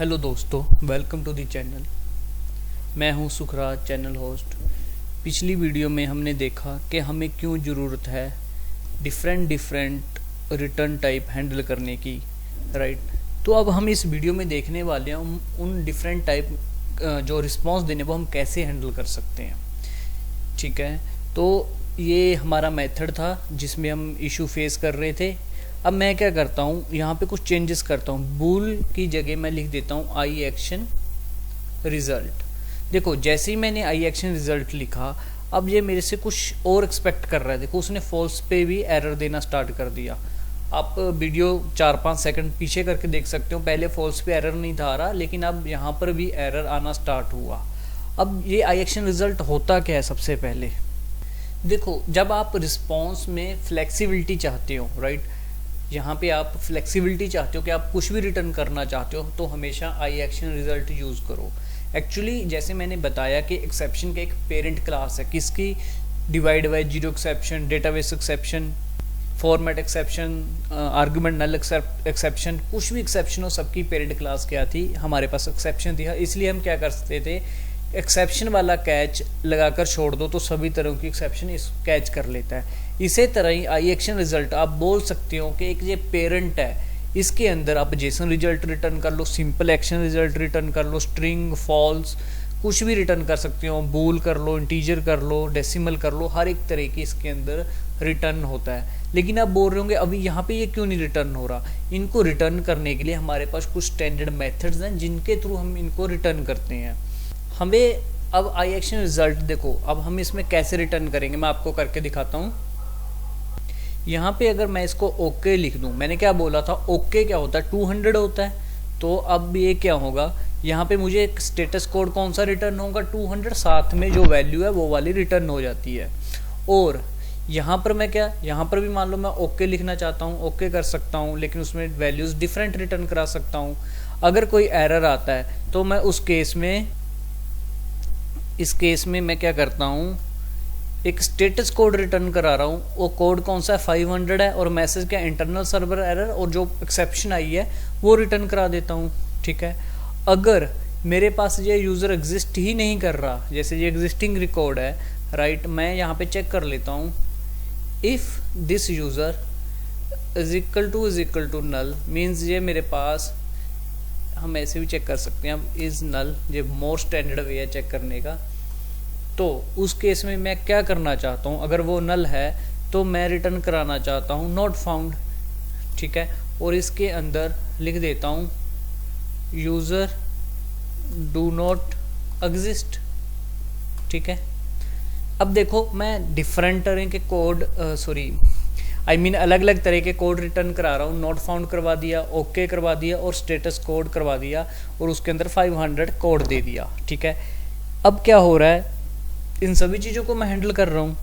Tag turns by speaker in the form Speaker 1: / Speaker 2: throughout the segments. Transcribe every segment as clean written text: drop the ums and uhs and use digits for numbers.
Speaker 1: Hello दोस्तों, welcome to the channel. मैं हूं सुखराज, चैनल होस्ट। पिछली वीडियो में हमने देखा कि हमें क्यों ज़रूरत है डिफरेंट रिटर्न टाइप हैंडल करने की, राइट। तो अब हम इस वीडियो में देखने वाले हैं उन डिफरेंट टाइप जो रिस्पॉन्स देने वो हम कैसे हैंडल कर सकते हैं, ठीक है। तो ये हमारा मेथड था जिसमें हम इशू फेस कर रहे थे। अब मैं क्या करता हूँ, यहाँ पे कुछ चेंजेस करता हूँ। बूल की जगह मैं लिख देता हूँ आई एक्शन रिजल्ट। देखो, जैसे ही मैंने आई एक्शन रिजल्ट लिखा, अब ये मेरे से कुछ और एक्सपेक्ट कर रहा है। देखो, उसने फॉल्स पे भी एरर देना स्टार्ट कर दिया। आप वीडियो 4-5 सेकंड पीछे करके देख सकते हो। पहले फॉल्स पे एरर नहीं था आ रहा, लेकिन अब यहाँ पर भी एरर आना स्टार्ट हुआ। अब ये आई एक्शन रिजल्ट होता क्या है? सबसे पहले देखो, जब आप रिस्पॉन्स में फ्लेक्सिबिलिटी चाहते हो, राइट, यहाँ पे आप फ्लेक्सिबिलिटी चाहते हो कि आप कुछ भी रिटर्न करना चाहते हो, तो हमेशा आई एक्शन रिजल्ट यूज़ करो। एक्चुअली जैसे मैंने बताया कि एक्सेप्शन का एक पेरेंट क्लास है, किसकी? Divide by zero exception, database exception, format exception, argument null exception, कुछ भी एक्सेप्शन हो, सबकी पेरेंट क्लास क्या थी? हमारे पास एक्सेप्शन थी। इसलिए हम क्या करते थे, एक्सेप्शन वाला कैच लगाकर छोड़ दो तो सभी तरह की एक्सेप्शन इस कैच कर लेता है। इसी तरह ही आई एक्शन रिजल्ट आप बोल सकते हो कि एक ये पेरेंट है, इसके अंदर आप जेसन रिजल्ट रिटर्न कर लो, सिंपल एक्शन रिजल्ट रिटर्न कर लो, स्ट्रिंग, फॉल्स, कुछ भी रिटर्न कर सकते हो, बूल कर लो, इंटीजर कर लो, डेसिमल कर लो, हर एक तरह की इसके अंदर रिटर्न होता है। लेकिन आप बोल रहे होंगे अभी यहाँ पे ये क्यों नहीं रिटर्न हो रहा? इनको रिटर्न करने के लिए हमारे पास कुछ स्टैंडर्ड मेथड्स हैं जिनके थ्रू हम इनको रिटर्न करते हैं। हमें अब आई एक्शन रिजल्ट देखो, अब हम इसमें कैसे रिटर्न करेंगे मैं आपको करके दिखाता हूँ। यहाँ पे अगर मैं इसको ओके लिख दूँ, मैंने क्या बोला था, ओके क्या होता है? 200 होता है। तो अब ये क्या होगा, यहाँ पे मुझे एक स्टेटस कोड कौन सा रिटर्न होगा? 200, साथ में जो वैल्यू है वो वाली रिटर्न हो जाती है। और यहाँ पर मैं क्या, यहाँ पर भी मान लो मैं ओके लिखना चाहता हूँ, ओके कर सकता हूँ, लेकिन उसमें वैल्यूज डिफरेंट रिटर्न करा सकता हूँ। अगर कोई एरर आता है तो मैं इस केस में मैं क्या करता हूँ, एक स्टेटस कोड रिटर्न करा रहा हूँ। वो कोड कौन सा है? 500 है। और मैसेज क्या? इंटरनल सर्वर एरर, और जो एक्सेप्शन आई है वो रिटर्न करा देता हूँ, ठीक है। अगर मेरे पास ये यूज़र एग्जिस्ट ही नहीं कर रहा, जैसे ये एग्जिस्टिंग रिकॉर्ड है, राइट, मैं यहाँ पे चेक कर लेता हूँ, if this user is equal to null, means ये मेरे पास, हम ऐसे भी चेक कर सकते हैं, अब इज नल, ये मोर स्टैंडर्ड वे है चेक करने का। तो उस केस में मैं क्या करना चाहता हूँ, अगर वो नल है तो मैं रिटर्न कराना चाहता हूँ नॉट फाउंड, ठीक है। और इसके अंदर लिख देता हूँ यूज़र डू नॉट एग्जिस्ट, ठीक है। अब देखो, मैं डिफरेंट तरह के कोड अलग अलग तरह के कोड रिटर्न करा रहा हूँ। नॉट फाउंड करवा दिया, ओके करवा दिया, और स्टेटस कोड करवा दिया, और उसके अंदर 500 कोड दे दिया, ठीक है। अब क्या हो रहा है, इन सभी चीज़ों को मैं हैंडल कर रहा हूँ,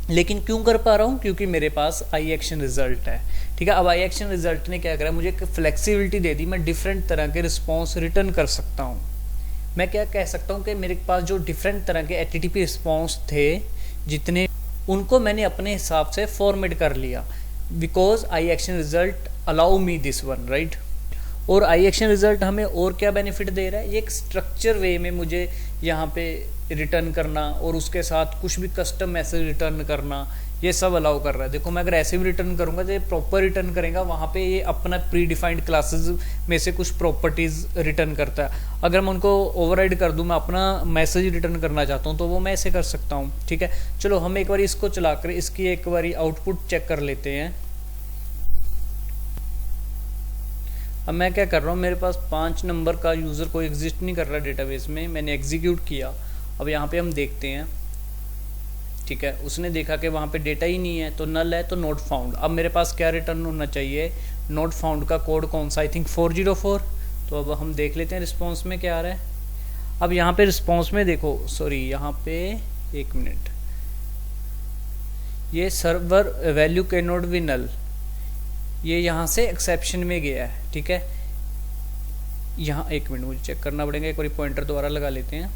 Speaker 1: लेकिन क्यों कर पा रहा हूँ? क्योंकि मेरे पास आई एक्शन रिजल्ट है, ठीक है। अब आई एक्शन रिजल्ट ने क्या करा, मुझे एक फ्लेक्सिबिलिटी दे दी, मैं डिफरेंट तरह के रिस्पॉन्स रिटर्न कर सकता हूँ। मैं क्या कह सकता हूँ कि मेरे पास जो डिफरेंट तरह के HTTP रिस्पॉन्स थे जितने, उनको मैंने अपने हिसाब से फॉर्मेट कर लिया, because I action result allow me this one, right. और आई एक्शन रिजल्ट हमें और क्या बेनिफिट दे रहा है, ये एक स्ट्रक्चर वे में मुझे यहाँ पे रिटर्न करना, और उसके साथ कुछ भी कस्टम मैसेज रिटर्न करना, ये सब अलाउ कर रहा है। देखो, मैं अगर ऐसे भी रिटर्न करूँगा तो ये प्रॉपर रिटर्न करेगा, वहाँ पे ये अपना प्री डिफाइंड क्लासेस में से कुछ प्रॉपर्टीज़ रिटर्न करता है। अगर मैं उनको ओवरराइड कर दूँ, मैं अपना मैसेज रिटर्न करना चाहता हूँ, तो वो मैं ऐसे कर सकता हूँ, ठीक है। चलो हम एक बार इसको चलाकर इसकी एक बार आउटपुट चेक कर लेते हैं। अब मैं क्या कर रहा हूँ, मेरे पास 5 नंबर का यूज़र कोई एग्जिस्ट नहीं कर रहा डेटाबेस में, मैंने एग्जीक्यूट किया। अब यहाँ पे हम देखते हैं, ठीक है, उसने देखा कि वहाँ पे डेटा ही नहीं है, तो नल है, तो नॉट फाउंड। अब मेरे पास क्या रिटर्न होना चाहिए, नॉट फाउंड का कोड कौन सा? I think 404। तो अब हम देख लेते हैं रिस्पॉन्स में क्या आ रहा है। अब यहाँ पे रिस्पॉन्स में देखो, यहाँ पे एक मिनट, ये server value can not be null, ये यहाँ से एक्सेप्शन में गया है, ठीक है। यहाँ एक मिनट मुझे चेक करना पड़ेगा, एक बार पॉइंटर दोबारा लगा लेते हैं।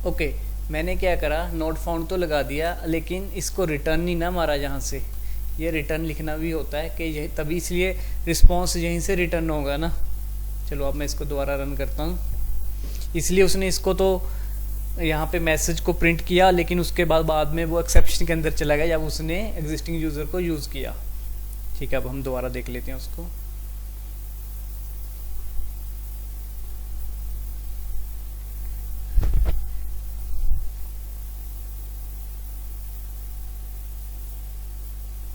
Speaker 1: ओके, मैंने क्या करा, नॉट फाउंड तो लगा दिया, लेकिन इसको रिटर्न नहीं ना मारा जहाँ से। ये रिटर्न लिखना भी होता है कि यही तभी, इसलिए रिस्पॉन्स यहीं से रिटर्न होगा ना। चलो अब मैं इसको दोबारा रन करता हूँ। इसलिए उसने इसको तो यहाँ पे मैसेज को प्रिंट किया, लेकिन उसके बाद में वो एक्सेप्शन के अंदर चला गया जब उसने एग्जिस्टिंग यूज़र को यूज़ किया। ठीक है, अब हम दोबारा देख लेते हैं उसको।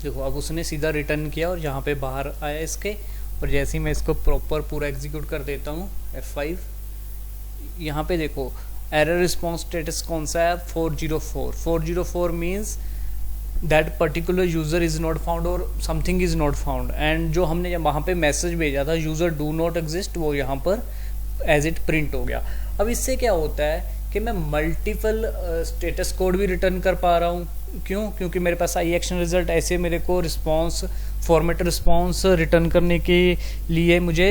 Speaker 1: देखो अब उसने सीधा रिटर्न किया और यहाँ पे बाहर आया इसके। और जैसे ही मैं इसको प्रॉपर पूरा एग्जीक्यूट कर देता हूँ F5, यहाँ पे देखो एरर रिस्पॉन्स स्टेटस कौन सा है, 404। 404 means that particular user is not found और something is not found. And जो हमने जब वहाँ पे मैसेज भेजा था यूज़र डू नॉट एग्जिस्ट, वो यहाँ पर एज इट प्रिंट हो गया। अब इससे क्या होता है कि मैं मल्टीपल स्टेटस कोड भी रिटर्न कर पा रहा हूँ। क्यों? क्योंकि मेरे पास आई एक्शन रिजल्ट ऐसे मेरे को रिस्पॉन्स, फॉर्मेट रिस्पॉन्स रिटर्न करने के लिए मुझे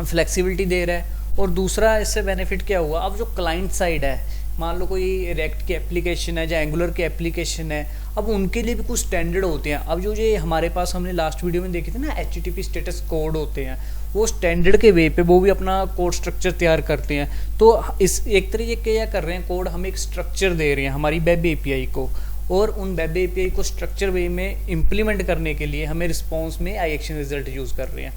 Speaker 1: फ्लेक्सिबिलिटी दे रहा है। और दूसरा इससे बेनिफिट क्या हुआ, अब जो क्लाइंट साइड है, मान लो कोई रिएक्ट की एप्लीकेशन है या एंगुलर की एप्लीकेशन है, अब उनके लिए भी कुछ स्टैंडर्ड होते हैं। अब जो ये हमारे पास हमने लास्ट वीडियो में देखे थे ना, HTTP स्टेटस कोड होते हैं, वो स्टैंडर्ड के वे पे वो भी अपना कोड स्ट्रक्चर तैयार करते हैं। तो इस एक तरीके के क्या कर रहे हैं, कोड हम एक स्ट्रक्चर दे रहे हैं हमारी वेब API को, और उन वेब API को स्ट्रक्चर वे में इम्प्लीमेंट करने के लिए हमें रिस्पॉन्स में आई एक्शन रिजल्ट यूज़ कर रहे हैं।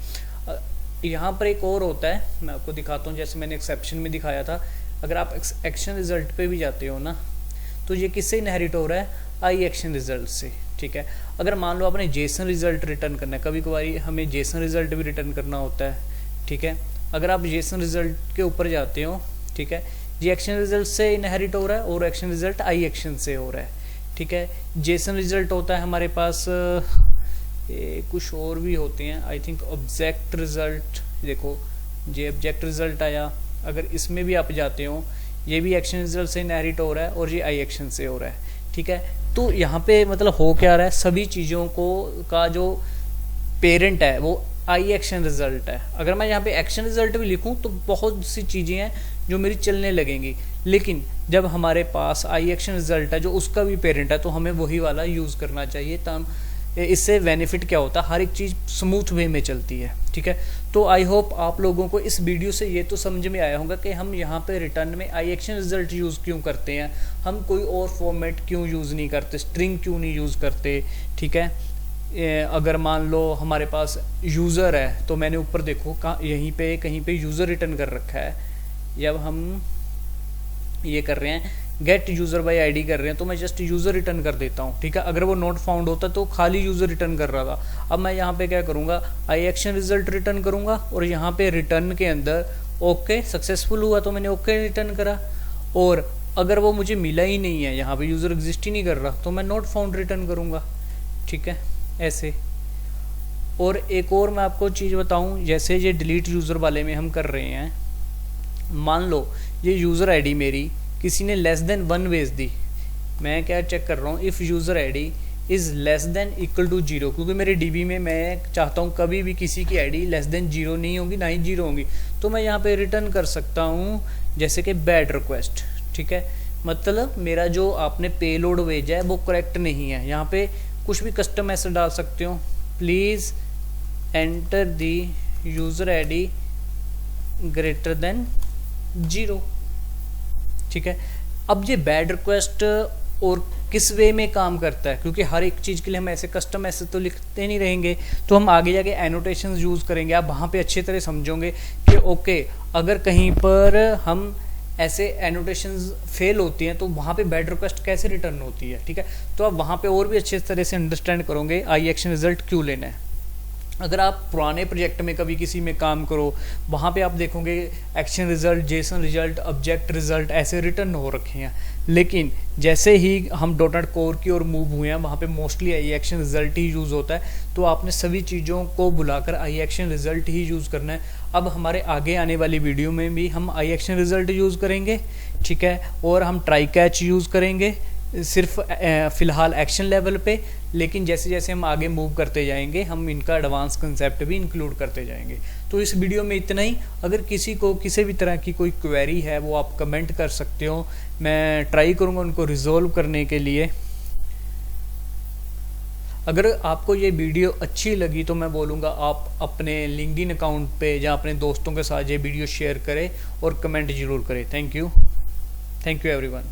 Speaker 1: यहाँ पर एक और होता है, मैं आपको दिखाता हूँ, जैसे मैंने एक्सेप्शन में दिखाया था। अगर आप एक्शन रिजल्ट पे भी जाते हो ना, तो ये किससे इनहेरिट हो रहा है, आई एक्शन रिजल्ट से। ठीक है, अगर मान लो आपने जेसन रिजल्ट रिटर्न करना है, कभी कभार हमें जेसन रिजल्ट भी रिटर्न करना होता है। ठीक है, अगर आप जेसन रिजल्ट के ऊपर जाते हो, ठीक है, ये एक्शन रिजल्ट से इनहेरिट हो रहा है और एक्शन रिजल्ट आई एक्शन से हो रहा है। ठीक है, जेसन रिजल्ट होता है हमारे पास, कुछ और भी होते हैं, आई थिंक ऑब्जेक्ट रिजल्ट। देखो ये ऑब्जेक्ट रिजल्ट आया, अगर इसमें भी आप जाते हो, ये भी एक्शन रिजल्ट से इनहेरिट हो रहा है और ये आई एक्शन से हो रहा है। ठीक है, तो यहाँ पे मतलब हो क्या रहा है, सभी चीज़ों को का जो पेरेंट है वो आई एक्शन रिजल्ट है। अगर मैं यहाँ पे एक्शन रिजल्ट भी लिखूँ तो बहुत सी चीज़ें हैं जो मेरी चलने लगेंगी, लेकिन जब हमारे पास आई एक्शन रिजल्ट है जो उसका भी पेरेंट है, तो हमें वही वाला यूज़ करना चाहिए। तब इससे बेनिफिट क्या होता है, हर एक चीज़ स्मूथ वे में चलती है। ठीक है, तो आई होप आप लोगों को इस वीडियो से ये तो समझ में आया होगा कि हम यहाँ पे रिटर्न में आई एक्शन रिजल्ट यूज़ क्यों करते हैं, हम कोई और फॉर्मेट क्यों यूज़ नहीं करते, स्ट्रिंग क्यों नहीं यूज़ करते। ठीक है, अगर मान लो हमारे पास यूज़र है, तो मैंने ऊपर देखो यहीं पे कहीं पे यूज़र रिटर्न कर रखा है। जब हम ये कर रहे हैं गेट यूज़र बाय आईडी कर रहे हैं, तो मैं जस्ट यूज़र रिटर्न कर देता हूँ। ठीक है, अगर वो नॉट फाउंड होता तो खाली यूज़र रिटर्न कर रहा था। अब मैं यहाँ पे क्या करूँगा, आई एक्शन रिजल्ट रिटर्न करूँगा और यहाँ पे रिटर्न के अंदर ओके सक्सेसफुल हुआ तो मैंने ओके रिटर्न करा, और अगर वो मुझे मिला ही नहीं है, यहाँ पे यूज़र एग्जिस्ट ही नहीं कर रहा, तो मैं नॉट फाउंड रिटर्न करूँगा। ठीक है, ऐसे। और एक और मैं आपको चीज़ बताऊँ, जैसे ये डिलीट यूज़र वाले में हम कर रहे हैं, मान लो ये यूज़र आईडी मेरी किसी ने लेस देन 1 भेज दी, मैं क्या चेक कर रहा हूँ, if user ID is less than equal to 0, क्योंकि मेरे DB में मैं चाहता हूँ कभी भी किसी की आईडी लेस देन 0 नहीं होगी, ना ही 0 होगी, तो मैं यहाँ पे रिटर्न कर सकता हूँ जैसे कि बैड रिक्वेस्ट। ठीक है, मतलब मेरा जो आपने पेलोड भेजा है वो करेक्ट नहीं है। यहाँ पे कुछ भी कस्टम मैसेज डाल सकते हो, please enter the user ID greater than 0। ठीक है, अब ये बैड रिक्वेस्ट और किस वे में काम करता है, क्योंकि हर एक चीज़ के लिए हम ऐसे कस्टम मैसेज तो लिखते नहीं रहेंगे, तो हम आगे जाके एनोटेशंस यूज़ करेंगे। आप वहाँ पे अच्छी तरह समझोगे कि ओके अगर कहीं पर हम ऐसे एनोटेशंस फेल होती हैं तो वहाँ पे बैड रिक्वेस्ट कैसे रिटर्न होती है। ठीक है, तो आप वहाँ पे और भी अच्छे तरह से अंडरस्टैंड करोगे आई एक्शन रिजल्ट क्यों लेना है। अगर आप पुराने प्रोजेक्ट में कभी किसी में काम करो, वहाँ पे आप देखोगे action result, Jason result, object result ऐसे रिटर्न हो रखे हैं, लेकिन जैसे ही हम .NET कोर की ओर मूव हुए हैं, वहाँ पे mostly I action result he use होता है। तो आपने सभी चीज़ों को बुलाकर आई एक्शन रिजल्ट ही यूज़ करना है। अब हमारे आगे आने वाली वीडियो में भी हम आई एक्शन रिजल्ट यूज़ करेंगे। ठीक है, और हम ट्राई कैच यूज़ करेंगे सिर्फ फ़िलहाल एक्शन लेवल पे, लेकिन जैसे जैसे हम आगे मूव करते जाएंगे हम इनका एडवांस कंसेप्ट भी इंक्लूड करते जाएंगे। तो इस वीडियो में इतना ही। अगर किसी को किसी भी तरह की कोई क्वेरी है वो आप कमेंट कर सकते हो, मैं ट्राई करूँगा उनको रिजॉल्व करने के लिए। अगर आपको ये वीडियो अच्छी लगी तो मैं बोलूँगा आप अपने लिंक्डइन अकाउंट पे या अपने दोस्तों के साथ ये वीडियो शेयर करें और कमेंट ज़रूर करें। Thank you everyone.